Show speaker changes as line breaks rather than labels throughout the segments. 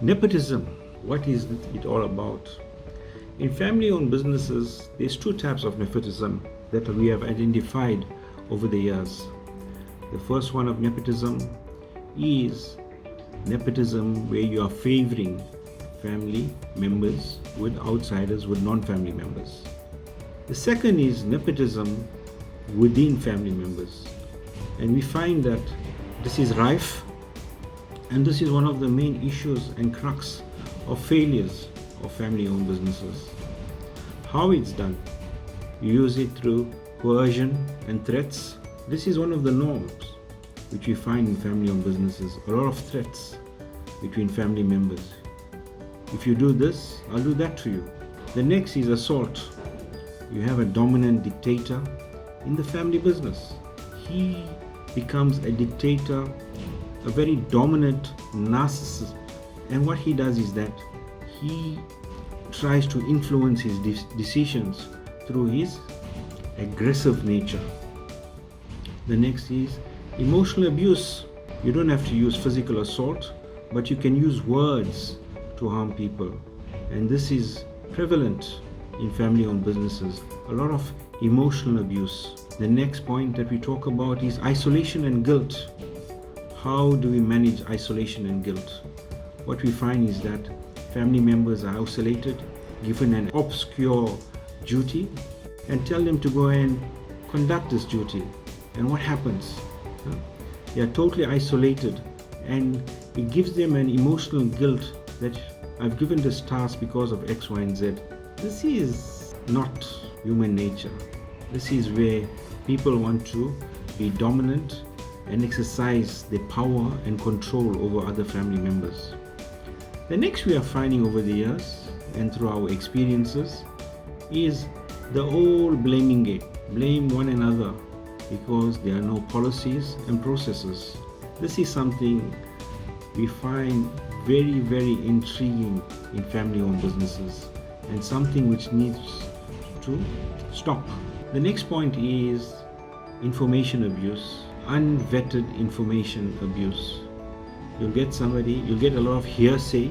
Nepotism, what is it all about? In family-owned businesses, there's two types of nepotism that we have identified over the years. The first one of nepotism is nepotism where you are favoring family members with outsiders, with non-family members. The second is nepotism within family members. And we find that this is rife, and this is one of the main issues and crux of failures of family-owned businesses. How it's done? You use it through coercion and threats. This is one of the norms which we find in family-owned businesses. A lot of threats between family members. If you do this, I'll do that to you. The next is assault. You have a dominant dictator in the family business. He becomes a dictator, a very dominant narcissist. And what he does is that he tries to influence his decisions through his aggressive nature. The next is emotional abuse. You don't have to use physical assault, but you can use words to harm people. And this is prevalent in family-owned businesses. A lot of emotional abuse. The next point that we talk about is isolation and guilt. How do we manage isolation and guilt? What we find is that family members are isolated, given an obscure duty, and tell them to go and conduct this duty. And what happens? They are totally isolated, and it gives them an emotional guilt that I've given this task because of X, Y, and Z. This is not human nature. This is where people want to be dominant and exercise their power and control over other family members. The next we are finding over the years and through our experiences is the whole blaming game. Blame one another because there are no policies and processes. This is something we find very, very intriguing in family-owned businesses and something which needs to stop. The next point is information abuse, unvetted information abuse. You'll get a lot of hearsay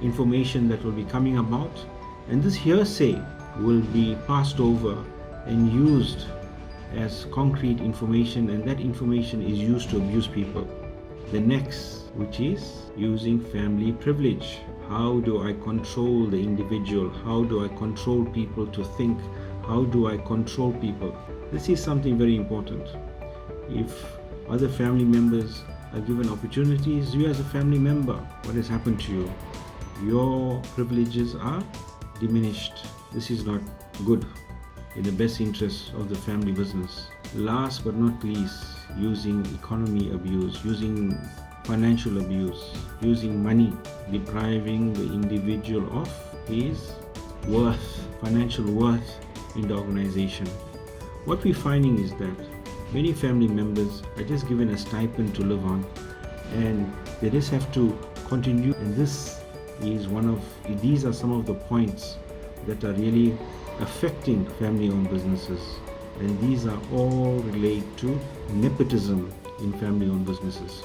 information that will be coming about, and this hearsay will be passed over and used as concrete information, and that information is used to abuse people. The next, which is using family privilege. How do I control the individual? How do I control people to think? How do I control people? This is something very important. If other family members are given opportunities, you as a family member, what has happened to you? Your privileges are diminished. This is not good in the best interest of the family business. Last but not least, using economy abuse, using financial abuse, using money, depriving the individual of his worth, financial worth in the organization. What we're finding is that many family members are just given a stipend to live on, and they just have to continue. And these are some of the points that are really affecting family-owned businesses, and these are all related to nepotism in family-owned businesses.